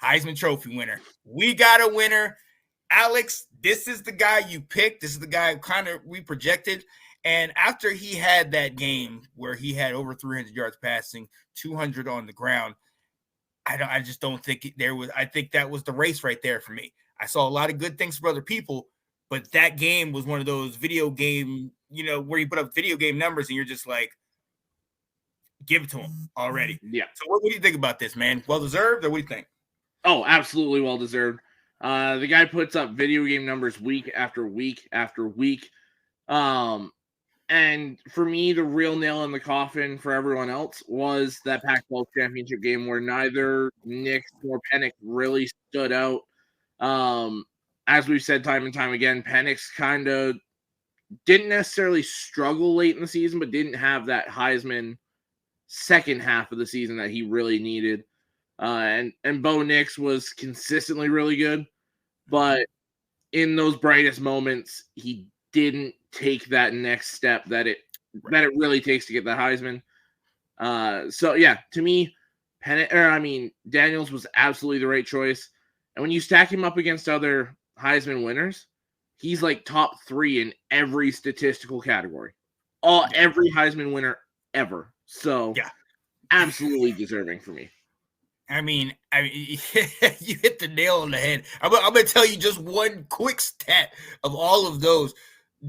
Heisman Trophy winner. We got a winner. Alex, this is the guy you picked. This is the guy kind of we projected. And after he had that game where he had over 300 yards passing, 200 on the ground, I just don't think there was. I think that was the race right there for me. I saw a lot of good things for other people, but that game was one of those video game, where you put up video game numbers and you're just like, give it to him already. Yeah. So what do you think about this, man? Well deserved, or what do you think? Oh, absolutely well deserved. The guy puts up video game numbers week after week after week. And for me, the real nail in the coffin for everyone else was that Pac-12 championship game where neither Nix nor Penix really stood out. As we've said time and time again, Penix kind of didn't necessarily struggle late in the season, but didn't have that Heisman second half of the season that he really needed. And Bo Nix was consistently really good, but in those brightest moments, he didn't take that next step that it really takes to get the Heisman. So yeah, to me, Daniels was absolutely the right choice. And when you stack him up against other Heisman winners, he's like top 3 in every statistical category. Every Heisman winner ever. So yeah, absolutely deserving for me. I mean, you hit the nail on the head. I'm going to tell you just one quick stat of all of those.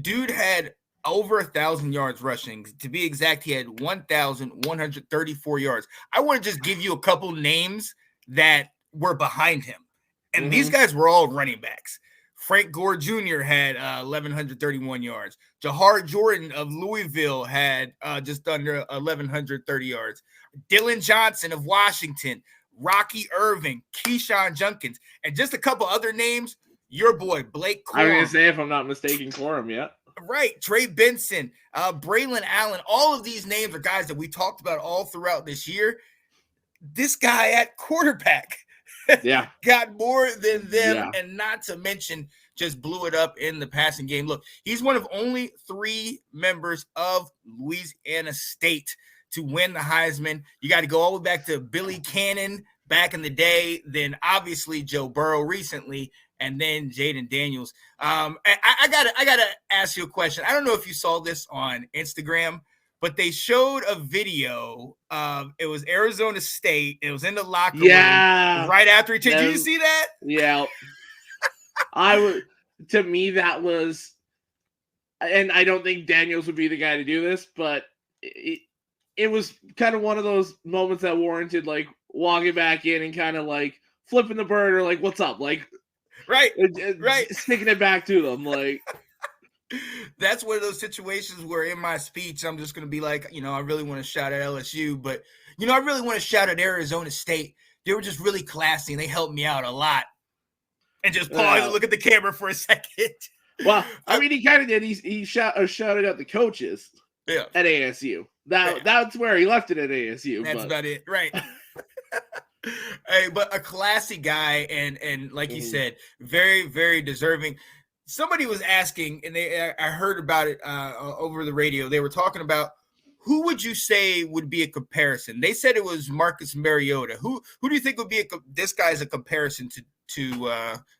Dude had over 1,000 yards rushing. To be exact, he had 1,134 yards. I want to just give you a couple names that were behind him. And these guys were all running backs. Frank Gore Jr. had 1,131 yards. Jahar Jordan of Louisville had just under 1,130 yards. Dylan Johnson of Washington, Rocky Irving, Keyshawn Junkins, and just a couple other names. Your boy, Blake Corum. I was going to say, if I'm not mistaken, Corum, yeah. Right. Trey Benson, Braylon Allen. All of these names are guys that we talked about all throughout this year. This guy at quarterback got more than them, and not to mention just blew it up in the passing game. Look, he's one of only 3 members of Louisiana State to win the Heisman. You got to go all the way back to Billy Cannon back in the day, then obviously Joe Burrow recently, and then Jaden Daniels. I gotta ask you a question. I don't know if you saw this on Instagram, but they showed a video of it was Arizona State. It was in the locker room right after he took. Did you see that? Yeah. To me, that was, and I don't think Daniels would be the guy to do this, but it was kind of one of those moments that warranted like walking back in and kind of like flipping the bird or like, what's up? Like, right. Sticking it back to them. Like, that's one of those situations where in my speech, I'm just going to be like, I really want to shout at LSU, but, I really want to shout at Arizona State. They were just really classy and they helped me out a lot. And just pause and look at the camera for a second. Well, I mean, he kind of did. He shouted out the coaches at ASU. That's where he left it at ASU. That's about it. Right. Hey, but a classy guy and like you said, very, very deserving. Somebody was asking, and I heard about it over the radio. They were talking about who would you say would be a comparison? They said it was Marcus Mariota. Who do you think would be this guy's a comparison to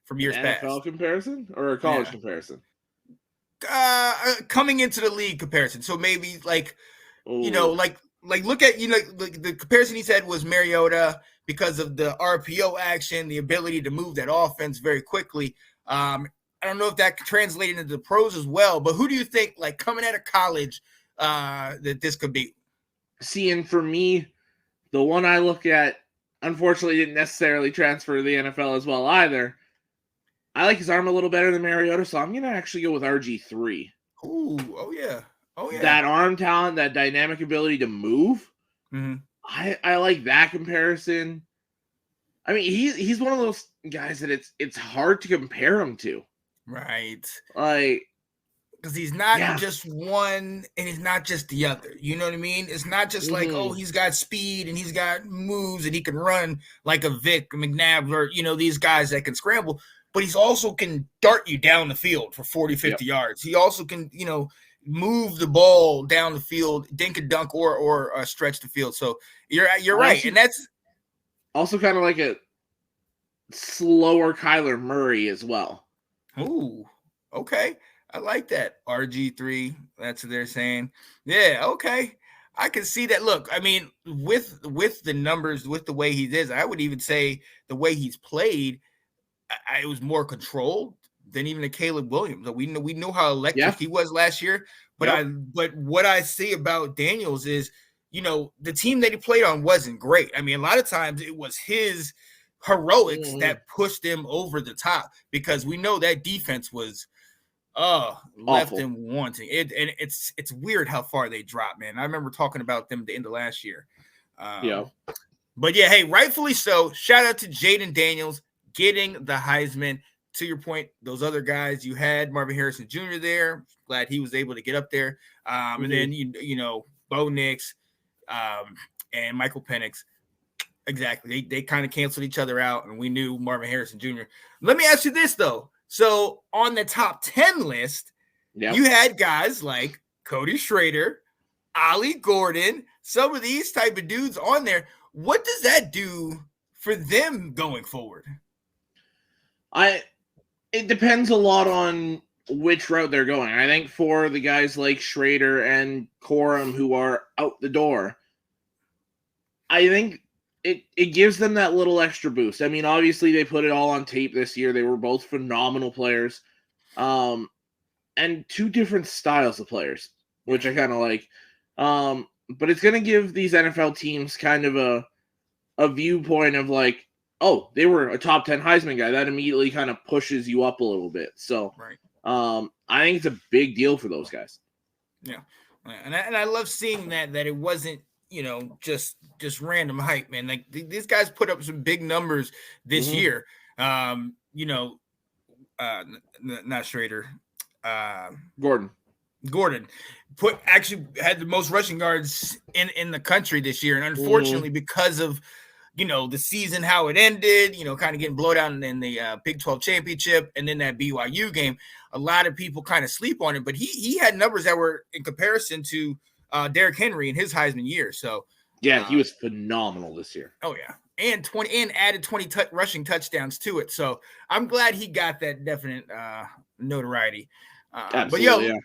from years past? NFL comparison or a college comparison? Coming into the league comparison. So maybe like, like look at, like the comparison he said was Mariota because of the RPO action, the ability to move that offense very quickly. I don't know if that translated into the pros as well, but who do you think, like coming out of college, that this could be? See, and for me, the one I look at, unfortunately, didn't necessarily transfer to the NFL as well either. I like his arm a little better than Mariota, so I'm going to actually go with RG3. Ooh, oh yeah. That arm talent, that dynamic ability to move. Mm-hmm. I like that comparison. I mean, he's one of those guys that it's hard to compare him to. Right. Like, because he's not just one and he's not just the other. You know what I mean? It's not just like, oh, he's got speed and he's got moves and he can run like a Vic McNabb or, these guys that can scramble. But he's also can dart you down the field for 40, 50 yards. He also can, move the ball down the field, dink and dunk or stretch the field. So you're right. And that's also kind of like slower Kyler Murray as well. Ooh, okay. I like that. RG3, that's what they're saying. Yeah, okay. I can see that. Look, I mean, with the numbers, with the way he is, I would even say the way he's played, it was more controlled than even a Caleb Williams. We know how electric he was last year, but but what I see about Daniels is, the team that he played on wasn't great. I mean, a lot of times it was his heroics that pushed him over the top, because we know that defense was left them wanting. It's weird how far they dropped, man. I remember talking about them at the end of last year. But yeah, hey, rightfully so. Shout out to Jayden Daniels getting the Heisman. To your point, those other guys, you had Marvin Harrison Jr. there. Glad he was able to get up there. And then Bo Nix and Michael Penix. Exactly. They kind of canceled each other out, and we knew Marvin Harrison Jr. Let me ask you this, though. So on the top 10 list, you had guys like Cody Schrader, Ollie Gordon, some of these type of dudes on there. What does that do for them going forward? It depends a lot on which route they're going. I think for the guys like Schrader and Corum who are out the door, I think it gives them that little extra boost. I mean, obviously they put it all on tape this year. They were both phenomenal players. And two different styles of players, which I kind of like. But it's going to give these NFL teams kind of a viewpoint of like, oh, they were a top 10 Heisman guy. That immediately kind of pushes you up a little bit. So I think it's a big deal for those guys. Yeah. And I love seeing that it wasn't, just random hype, man. Like these guys put up some big numbers this year. Not Schrader. Gordon actually had the most rushing yards in the country this year. And unfortunately, because of, the season, how it ended, kind of getting blown out in the Big 12 championship and then that BYU game, a lot of people kind of sleep on it. But he had numbers that were in comparison to Derrick Henry in his Heisman year. So yeah, he was phenomenal this year. Oh yeah, and added 20 rushing touchdowns to it. So I'm glad he got that definite notoriety. Absolutely,